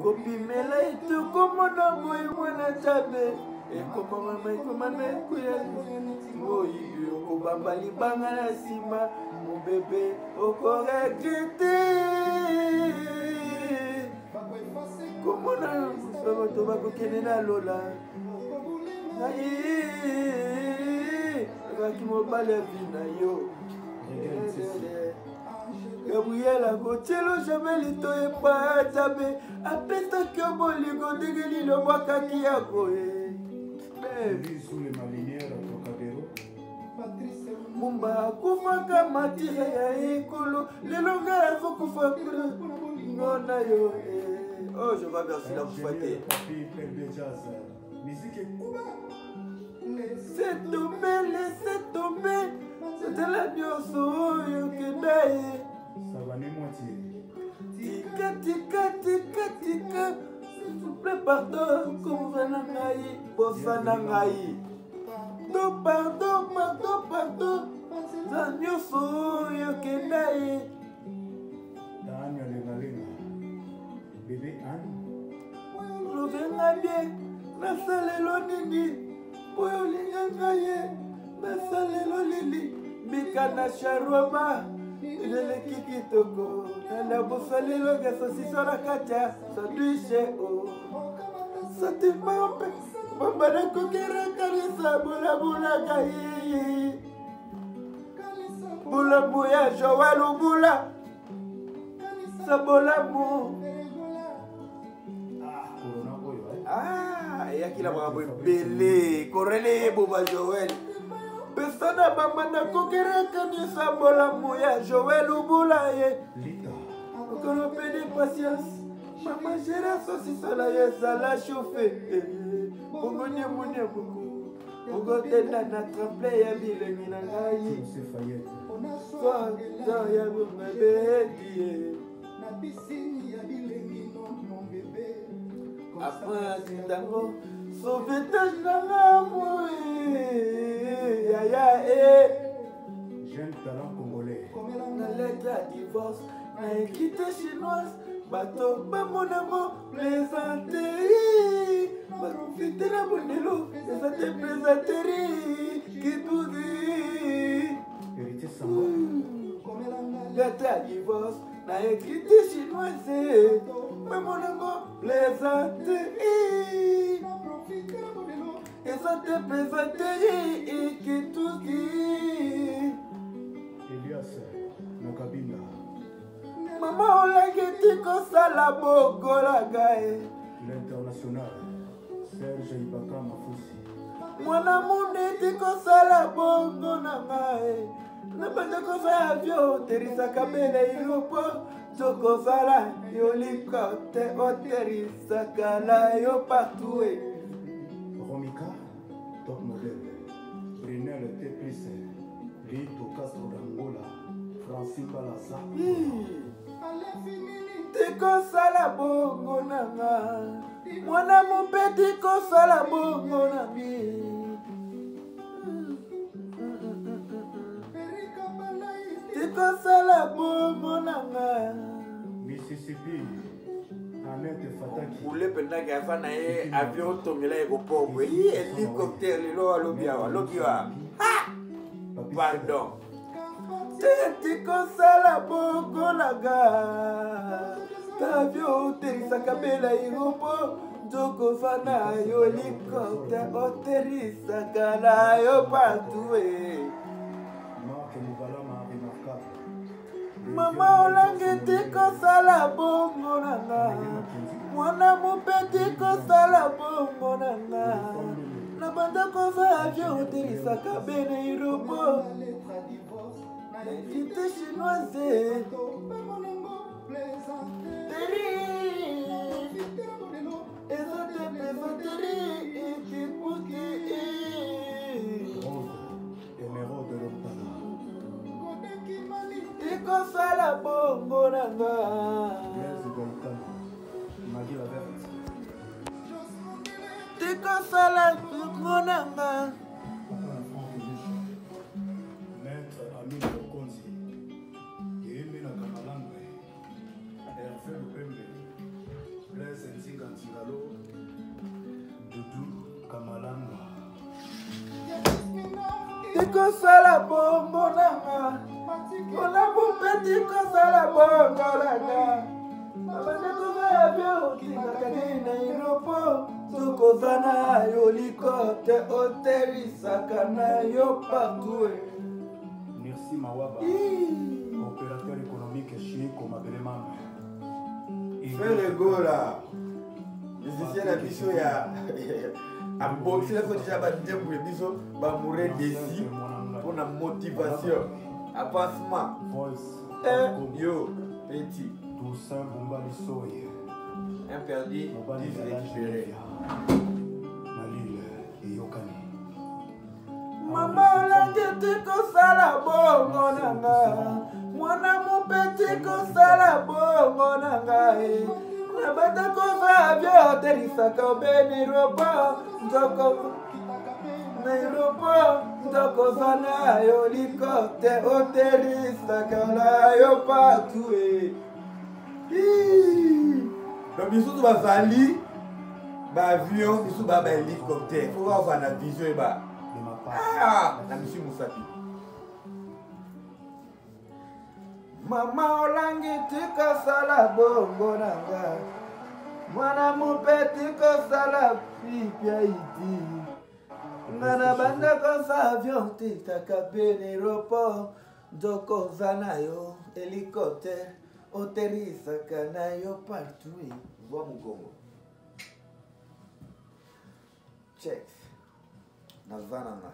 kopimela etu komona boye mwana tabe ekoma mama ekoma na ekuya oyibi okobamba libanga na nsima mobebe okoregrete komona bato bakokende na lola akaki mobali ya vi na yo Gabriela Gotelo Jamel Toyepa Tabe apesaki obolingo ndenge lilobwakaki yako mumba akufaka matire ya ekolo lelo ngai azokufa ngona yo oh je vois merci la fouette c'est tombé laissez tomber c'était la nyonso oyo kendaye tika tika tika tika s'il vous plaît pardon komvana ngai bosana ngai do pardon pardon pardon za nyonso oyo kendaye lobenga bien nasalelo nini oyo olinganga ye nasalelo lili bikana sharwama ileleki kitoko nalabosalelo gesosiso na kati ya sandwiche o satimampe mambana kokerakalisa bulabulaka ye bulamu ya joel ubula sabolamu eyakila makambo ebele korele boba joel pesana bamanda kokerakanisa bolamu ya joel ubula ye okolo pede patience mama gera sosisala ye ezala chauffe bongonyemunyemuku okotenda na tremple ya bilengi na ngai soa ya bobebedie après ntango sauvetage nanga moye yaya jeune talent congolais na lettre ya divorce na équité chinoise bato bamonamo plaisanterie baprofite na bondelo eza te plaisanterie kituzi héritier sango lettre ya divorce na équité chinoise bamonamo plaisanterie eza te plaisanterie kituzi Elias Nakabinda mama olangi ti kosala bokolaka ye l'international Serge Ibaka Mafusi mwana munde ti kosala bongo na ngai na bandeko za avio oterisaka bele ilopo tokozala yolikopte oterisaka na yo partout Romika top modèle Brunel T+, Lito Castro d'Angola Francis Balaza tikosala bongo na nga mwana mope tikosala bongo na mi tikosala bongo na nga Mississippi Annette Fataki ule pendaki afa na ye avion otongela ekopombo hélicoptère lelo alobi wa pardon tikosala bongo na nga avion oterisaka bela iropo nzokofana yo hélicoptère oterisaka na yo partout Marc Moubalama remarquable mama olangi tikosala bongo na nga mwana mope tikosala bongo na nga na bandako za avion oterisaka bene iropo équité chinoise eza te plaisanterie ekipuki Émeraude de l'Ompala tikosala bongo na nga Blaise Volcano Maggie Laverte tikosala bongo na nga Maître Amine Okonzi Yembe na Kamalandwe kosala bongo nanga mpona mopeti kosala bongo nanga abandeko ya bio otingaka nini na iropo tokoza na yo likote oterisaka na yo partout. Merci Mawaba, opérateur économique chez Komabeleman. Fais le go là. Musicien na biso ya unboxing la déjà battre pour biso ba mourir décis pour la motivation, avancement. Yo petit Toussaint Bumba Lissoye. Interdit, récupéré. Malile et Yokani. Maman langeti kosala bongo nanga mwana mopeti kosala bongo nanga nabata koza byo oterisaka obeni robo nzoko nairobo nzokoza nayo likote oterisaka nayo partout. Biso bazali baavion biso ba hélicoptère faut avoir na vision ba na monsieur Moussapi. Mama olangi tika sala bongo nanga mwana mopeti kosala pipia iti ngana banda kosa avion titaka pene ropo nzokoza nayo hélicoptère oterisaka nayo partout. Voix mugongo check nazanana